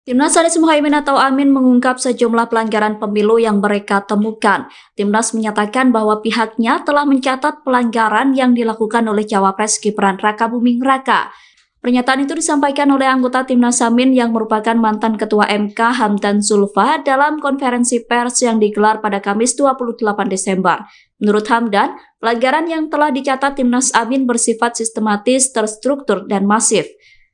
Timnas Anies Mohaimin atau Amin mengungkap sejumlah pelanggaran pemilu yang mereka temukan. Timnas menyatakan bahwa pihaknya telah mencatat pelanggaran yang dilakukan oleh Cawapres Gibran Rakabuming Raka. Pernyataan itu disampaikan oleh anggota Timnas Amin yang merupakan mantan Ketua MK Hamdan Zulfa dalam konferensi pers yang digelar pada Kamis 28 Desember. Menurut Hamdan, pelanggaran yang telah dicatat Timnas Amin bersifat sistematis, terstruktur, dan masif.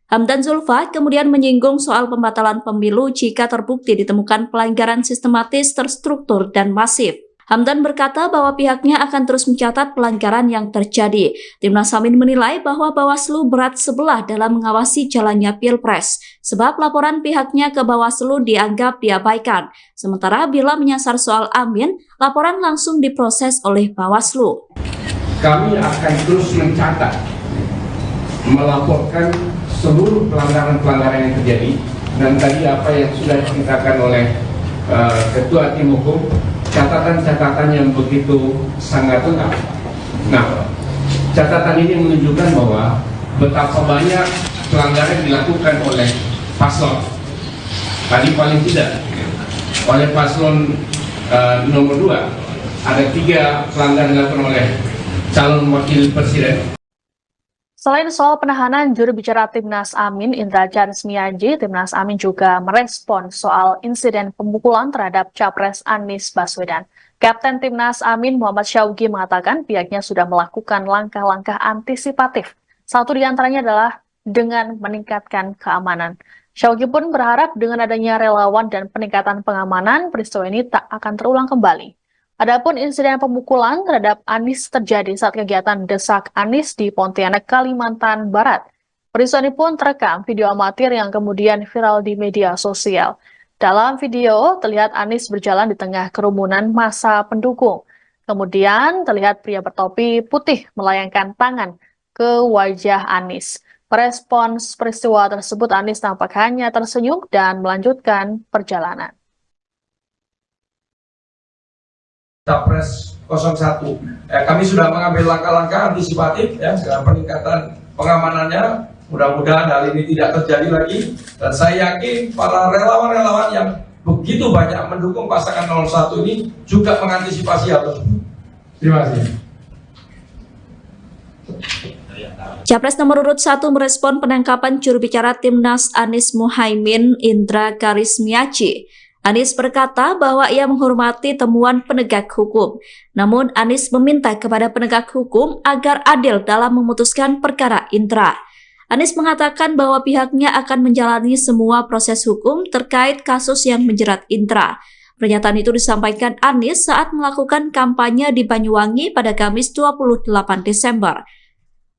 Hamdan Zulfa kemudian menyinggung soal pembatalan pemilu jika terbukti ditemukan pelanggaran sistematis, terstruktur, dan masif. Hamdan berkata bahwa pihaknya akan terus mencatat pelanggaran yang terjadi. Timnas Amin menilai bahwa Bawaslu berat sebelah dalam mengawasi jalannya Pilpres, sebab laporan pihaknya ke Bawaslu dianggap diabaikan. Sementara bila menyasar soal Amin, laporan langsung diproses oleh Bawaslu. Kami akan terus mencatat, melaporkan seluruh pelanggaran-pelanggaran yang terjadi, dan tadi apa yang sudah diceritakan oleh Ketua Tim Hukum, catatan-catatan yang begitu sangat lengkap. Nah, catatan ini menunjukkan bahwa betapa banyak pelanggaran yang dilakukan oleh paslon. Tadi paling tidak oleh paslon nomor 2 ada 3 pelanggaran dilakukan oleh calon wakil presiden. Selain soal penahanan juru bicara Timnas Amin, Indra Carismiaji, Timnas Amin juga merespon soal insiden pemukulan terhadap Capres Anies Baswedan. Kapten Timnas Amin Muhammad Syaugi mengatakan pihaknya sudah melakukan langkah-langkah antisipatif. Satu di antaranya adalah dengan meningkatkan keamanan. Syaugi pun berharap dengan adanya relawan dan peningkatan pengamanan, peristiwa ini tak akan terulang kembali. Adapun insiden pemukulan terhadap Anies terjadi saat kegiatan Desak Anies di Pontianak, Kalimantan Barat. Peristiwa ini pun terekam video amatir yang kemudian viral di media sosial. Dalam video, terlihat Anies berjalan di tengah kerumunan massa pendukung. Kemudian terlihat pria bertopi putih melayangkan tangan ke wajah Anies. Merespons peristiwa tersebut, Anies tampak hanya tersenyum dan melanjutkan perjalanan. Capres 01. Kami sudah mengambil langkah-langkah antisipatif dengan peningkatan pengamanannya. Mudah-mudahan hal ini tidak terjadi lagi. Dan saya yakin para relawan-relawan yang begitu banyak mendukung pasangan 01 ini juga mengantisipasi hal tersebut. Terima kasih. Capres nomor urut 1 merespon penangkapan juru bicara Timnas Anies Mohaimin, Indra Carismiaji. Anies berkata bahwa ia menghormati temuan penegak hukum. Namun Anies meminta kepada penegak hukum agar adil dalam memutuskan perkara Indra. Anies mengatakan bahwa pihaknya akan menjalani semua proses hukum terkait kasus yang menjerat Indra. Pernyataan itu disampaikan Anies saat melakukan kampanye di Banyuwangi pada Kamis 28 Desember.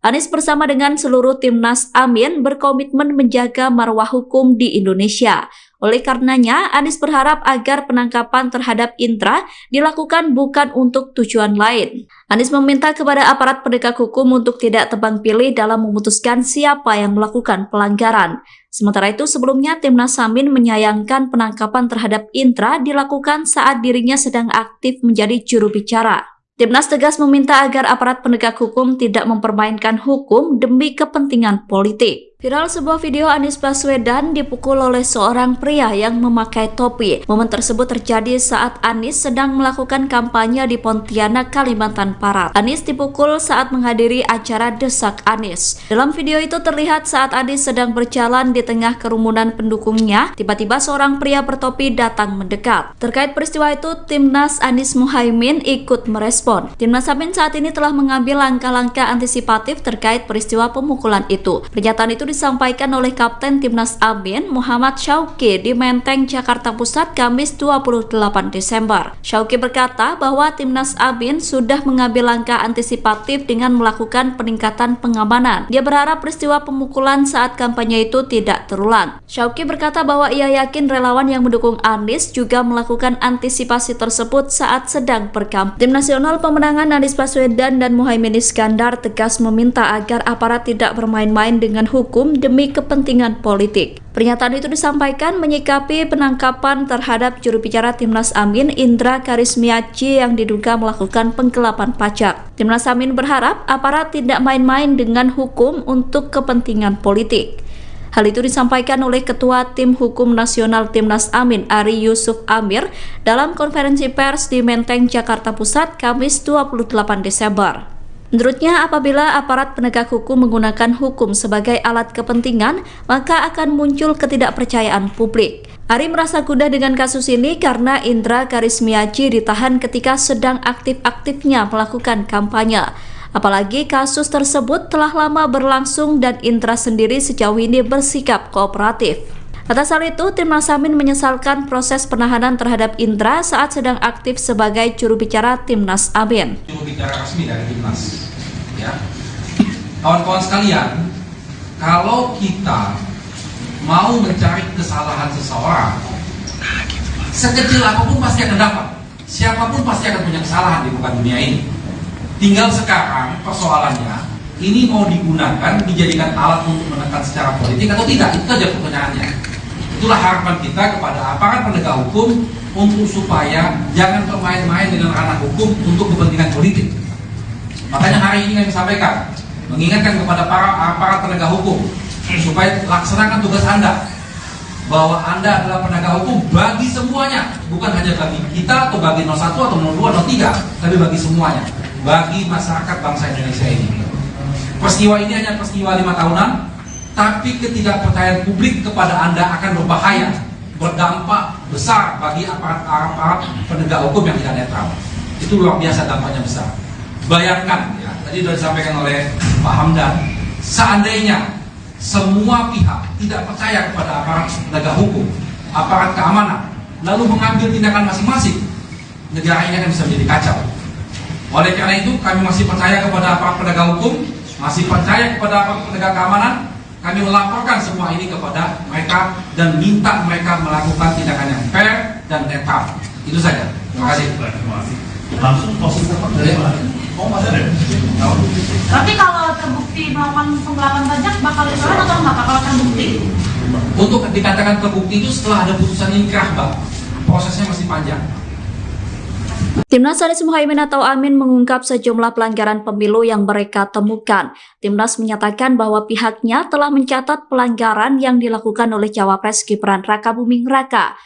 Anies bersama dengan seluruh Timnas Amin berkomitmen menjaga marwah hukum di Indonesia. Oleh karenanya, Anies berharap agar penangkapan terhadap Indra dilakukan bukan untuk tujuan lain. Anies meminta kepada aparat penegak hukum untuk tidak tebang pilih dalam memutuskan siapa yang melakukan pelanggaran. Sementara itu, sebelumnya Timnas Amin menyayangkan penangkapan terhadap Indra dilakukan saat dirinya sedang aktif menjadi juru bicara. Timnas tegas meminta agar aparat penegak hukum tidak mempermainkan hukum demi kepentingan politik. Viral sebuah video Anies Baswedan dipukul oleh seorang pria yang memakai topi. Momen tersebut terjadi saat Anies sedang melakukan kampanye di Pontianak, Kalimantan Barat. Anies dipukul saat menghadiri acara Desak Anies. Dalam video itu terlihat saat Anies sedang berjalan di tengah kerumunan pendukungnya, tiba-tiba seorang pria bertopi datang mendekat. Terkait peristiwa itu, Timnas Anies Mohaimin ikut merespon. Timnas Amin saat ini telah mengambil langkah-langkah antisipatif terkait peristiwa pemukulan itu. Pernyataan itu disampaikan oleh Kapten Timnas Amin Muhammad Syaugi di Menteng, Jakarta Pusat, Kamis 28 Desember. Syaugi berkata bahwa Timnas Amin sudah mengambil langkah antisipatif dengan melakukan peningkatan pengamanan. Dia berharap peristiwa pemukulan saat kampanye itu tidak terulang. Syaugi berkata bahwa ia yakin relawan yang mendukung Anies juga melakukan antisipasi tersebut saat sedang berkampanye. Tim Nasional Pemenangan Anies Baswedan dan Muhaimin Iskandar tegas meminta agar aparat tidak bermain-main dengan hukum demi kepentingan politik. Pernyataan itu disampaikan menyikapi penangkapan terhadap juru bicara Timnas Amin, Indra Carismiaji yang diduga melakukan penggelapan pajak. Timnas Amin berharap aparat tidak main-main dengan hukum untuk kepentingan politik. Hal itu disampaikan oleh Ketua Tim Hukum Nasional Timnas Amin, Ari Yusuf Amir, dalam konferensi pers di Menteng, Jakarta Pusat, Kamis 28 Desember. Menurutnya, apabila aparat penegak hukum menggunakan hukum sebagai alat kepentingan, maka akan muncul ketidakpercayaan publik. Ari merasa gundah dengan kasus ini karena Indra Karismiaji ditahan ketika sedang aktif-aktifnya melakukan kampanye. Apalagi kasus tersebut telah lama berlangsung dan Indra sendiri sejauh ini bersikap kooperatif. Atas hal itu, Timnas Amin menyesalkan proses penahanan terhadap Indra saat sedang aktif sebagai juru bicara Timnas Amin. Juru bicara resmi dari Timnas, ya. Kawan-kawan sekalian, kalau kita mau mencari kesalahan seseorang, sekecil apapun pasti akan dapat. Siapapun pasti akan punya kesalahan di muka dunia ini. Tinggal sekarang persoalannya, ini mau digunakan, dijadikan alat untuk menekan secara politik atau tidak, itu saja pertanyaannya. Itulah harapan kita kepada aparat penegak hukum untuk supaya jangan bermain-main dengan ranah hukum untuk kepentingan politik. Makanya hari ini kami sampaikan, mengingatkan kepada para aparat penegak hukum supaya laksanakan tugas Anda, bahwa Anda adalah penegak hukum bagi semuanya, bukan hanya bagi kita atau bagi 01 atau 02 atau 03, tapi bagi semuanya, bagi masyarakat bangsa Indonesia ini. Peristiwa ini hanya peristiwa 5 tahunan, tapi ketidakpercayaan publik kepada Anda akan berbahaya, berdampak besar bagi aparat penegak hukum yang tidak netral. Itu luar biasa dampaknya besar. Bayangkan, ya, tadi sudah disampaikan oleh Pak Hamdan, seandainya semua pihak tidak percaya kepada aparat penegak hukum, aparat keamanan, lalu mengambil tindakan masing-masing, negara ini akan bisa menjadi kacau. Oleh karena itu, kami masih percaya kepada aparat penegak hukum, masih percaya kepada aparat penegak keamanan. Kami melaporkan semua ini kepada mereka dan minta mereka melakukan tindakan yang fair dan netral. Itu saja. Terima kasih. Langsung posisi apa? Tapi kalau terbukti melakukan penggelapan pajak bakal ditahan atau enggak kalau terbukti? Untuk dikatakan terbukti itu setelah ada putusan inkrah, Mbak. Prosesnya masih panjang. Timnas Anies Muhaimin atau Amin mengungkap sejumlah pelanggaran pemilu yang mereka temukan. Timnas menyatakan bahwa pihaknya telah mencatat pelanggaran yang dilakukan oleh Cawapres Gibran Rakabuming Raka.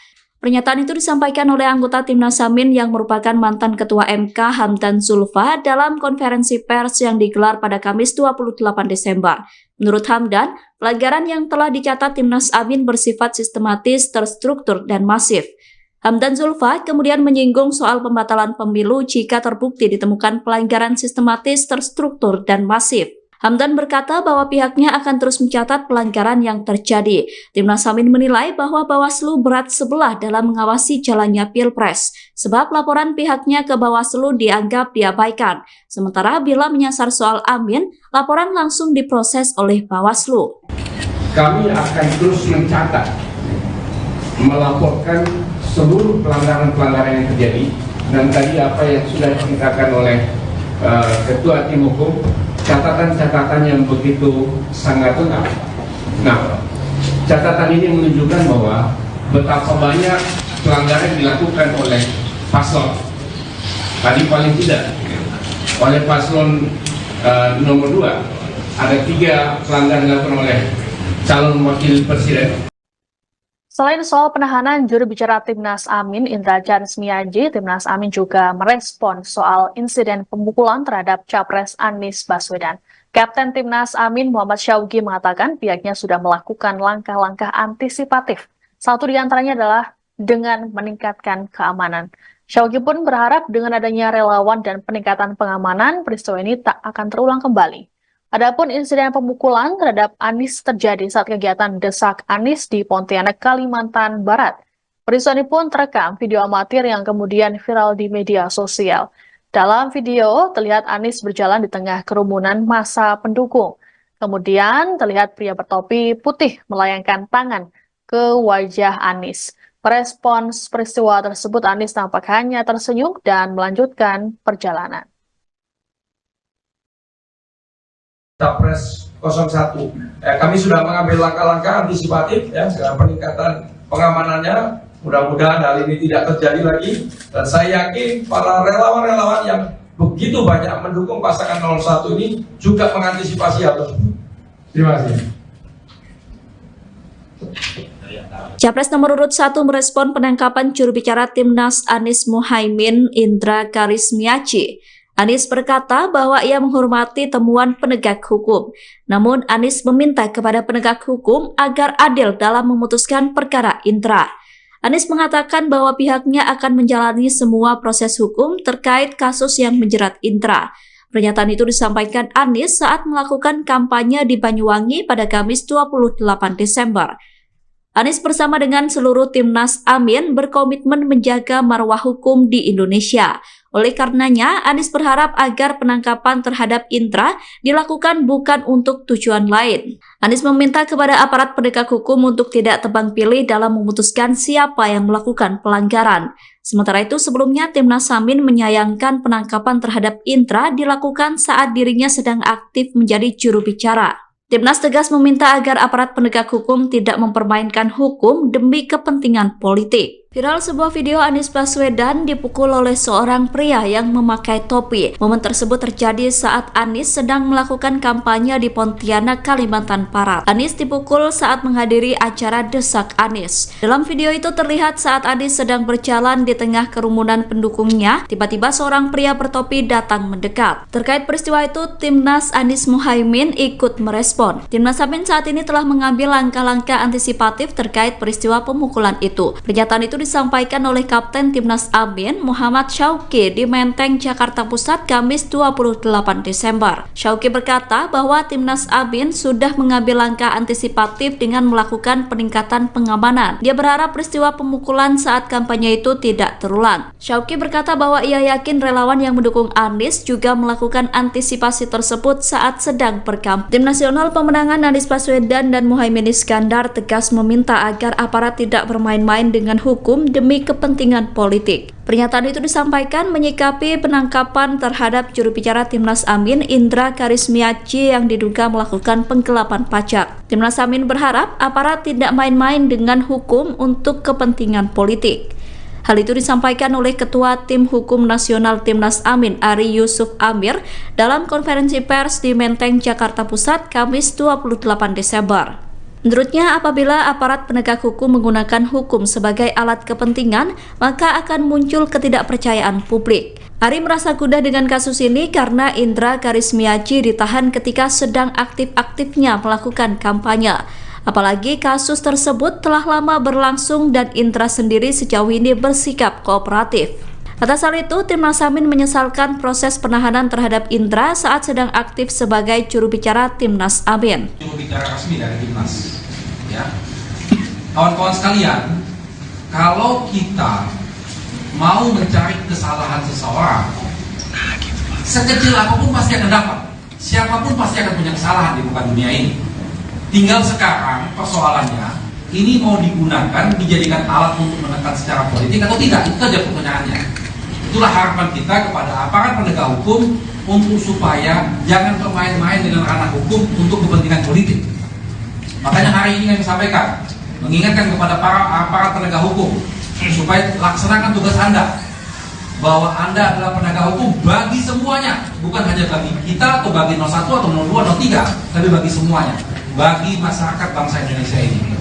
Pernyataan itu disampaikan oleh anggota Timnas Amin yang merupakan mantan Ketua MK Hamdan Zulfa dalam konferensi pers yang digelar pada Kamis 28 Desember. Menurut Hamdan, pelanggaran yang telah dicatat Timnas Amin bersifat sistematis, terstruktur, dan masif. Hamdan Zulfa kemudian menyinggung soal pembatalan pemilu jika terbukti ditemukan pelanggaran sistematis, terstruktur, dan masif. Hamdan berkata bahwa pihaknya akan terus mencatat pelanggaran yang terjadi. Timnas Amin menilai bahwa Bawaslu berat sebelah dalam mengawasi jalannya Pilpres, sebab laporan pihaknya ke Bawaslu dianggap diabaikan. Sementara bila menyasar soal Amin, laporan langsung diproses oleh Bawaslu. Kami akan terus mencatat, melaporkan seluruh pelanggaran-pelanggaran yang terjadi, dan tadi apa yang sudah diceritakan oleh Ketua Tim Hukum, catatan-catatan yang begitu sangat lengkap. Nah, catatan ini menunjukkan bahwa betapa banyak pelanggaran yang dilakukan oleh paslon. Tadi paling tidak oleh paslon nomor 2 ada 3 pelanggaran dilakukan oleh calon wakil presiden. Selain soal penahanan juru bicara Timnas Amin, Indra Karismiaji, Timnas Amin juga merespon soal insiden pemukulan terhadap Capres Anies Baswedan. Kapten Timnas Amin Muhammad Syawgi mengatakan pihaknya sudah melakukan langkah-langkah antisipatif. Satu di antaranya adalah dengan meningkatkan keamanan. Syawgi pun berharap dengan adanya relawan dan peningkatan pengamanan, peristiwa ini tak akan terulang kembali. Adapun insiden pemukulan terhadap Anies terjadi saat kegiatan Desak Anies di Pontianak, Kalimantan Barat. Peristiwa ini pun terekam video amatir yang kemudian viral di media sosial. Dalam video, terlihat Anies berjalan di tengah kerumunan massa pendukung. Kemudian terlihat pria bertopi putih melayangkan tangan ke wajah Anies. Merespons peristiwa tersebut, Anies tampak hanya tersenyum dan melanjutkan perjalanan. Capres 01. Kami sudah mengambil langkah-langkah antisipatif, ya, peningkatan pengamanannya. Mudah-mudahan hal ini tidak terjadi lagi. Dan saya yakin para relawan-relawan yang begitu banyak mendukung pasangan 01 ini juga mengantisipasi hal tersebut. Terima kasih. Capres nomor urut 1 merespon penangkapan juru bicara Timnas Anies Muhaimin Indra Karismiaji. Anies berkata bahwa ia menghormati temuan penegak hukum. Namun Anies meminta kepada penegak hukum agar adil dalam memutuskan perkara Indra. Anies mengatakan bahwa pihaknya akan menjalani semua proses hukum terkait kasus yang menjerat Indra. Pernyataan itu disampaikan Anies saat melakukan kampanye di Banyuwangi pada Kamis 28 Desember. Anies bersama dengan seluruh Timnas Amin berkomitmen menjaga marwah hukum di Indonesia. Oleh karenanya, Anies berharap agar penangkapan terhadap Indra dilakukan bukan untuk tujuan lain. Anies meminta kepada aparat penegak hukum untuk tidak tebang pilih dalam memutuskan siapa yang melakukan pelanggaran. Sementara itu, sebelumnya Timnas Amin menyayangkan penangkapan terhadap Indra dilakukan saat dirinya sedang aktif menjadi juru bicara. Timnas tegas meminta agar aparat penegak hukum tidak mempermainkan hukum demi kepentingan politik. Viral sebuah video Anies Baswedan dipukul oleh seorang pria yang memakai topi. Momen tersebut terjadi saat Anies sedang melakukan kampanye di Pontianak, Kalimantan Barat. Anies dipukul saat menghadiri acara Desak Anies. Dalam video itu terlihat saat Anies sedang berjalan di tengah kerumunan pendukungnya, tiba-tiba seorang pria bertopi datang mendekat. Terkait peristiwa itu, Timnas Anies Muhaimin ikut merespon. Timnas Amin saat ini telah mengambil langkah-langkah antisipatif terkait peristiwa pemukulan itu. Pernyataan itu disampaikan oleh Kapten Timnas Amin Muhammad Syauqi di Menteng, Jakarta Pusat, Kamis 28 Desember. Syauqi berkata bahwa Timnas Amin sudah mengambil langkah antisipatif dengan melakukan peningkatan pengamanan. Dia berharap peristiwa pemukulan saat kampanye itu tidak terulang. Syauqi berkata bahwa ia yakin relawan yang mendukung Anies juga melakukan antisipasi tersebut saat sedang berkampanye. Tim Nasional Pemenangan Anies Baswedan dan Muhaimin Iskandar tegas meminta agar aparat tidak bermain-main dengan hukum demi kepentingan politik. Pernyataan itu disampaikan menyikapi penangkapan terhadap juru bicara Timnas Amin Indra Karismiaji yang diduga melakukan penggelapan pajak. Timnas Amin berharap aparat tidak main-main dengan hukum untuk kepentingan politik. Hal itu disampaikan oleh Ketua Tim Hukum Nasional Timnas Amin Ari Yusuf Amir dalam konferensi pers di Menteng, Jakarta Pusat, Kamis 28 Desember. Menurutnya, apabila aparat penegak hukum menggunakan hukum sebagai alat kepentingan, maka akan muncul ketidakpercayaan publik. Ari merasa gundah dengan kasus ini karena Indra Karismiaji ditahan ketika sedang aktif-aktifnya melakukan kampanye. Apalagi kasus tersebut telah lama berlangsung dan Indra sendiri sejauh ini bersikap kooperatif. Atas hal itu, Timnas Amin menyesalkan proses penahanan terhadap Indra saat sedang aktif sebagai juru bicara Timnas Amin. Juru bicara resmi dari Timnas, ya. Kawan-kawan sekalian, kalau kita mau mencari kesalahan seseorang, sekecil apapun pasti akan dapat. Siapapun pasti akan punya kesalahan di muka dunia ini. Tinggal sekarang persoalannya, ini mau digunakan, dijadikan alat untuk menekan secara politik atau tidak, itu saja pertanyaannya. Itulah harapan kita kepada aparat penegak hukum untuk supaya jangan bermain-main dengan ranah hukum untuk kepentingan politik. Makanya hari ini kami sampaikan, mengingatkan kepada para aparat penegak hukum supaya laksanakan tugas Anda, bahwa Anda adalah penegak hukum bagi semuanya, bukan hanya bagi kita atau bagi 01 atau 02 atau 03, tapi bagi semuanya, bagi masyarakat bangsa Indonesia ini.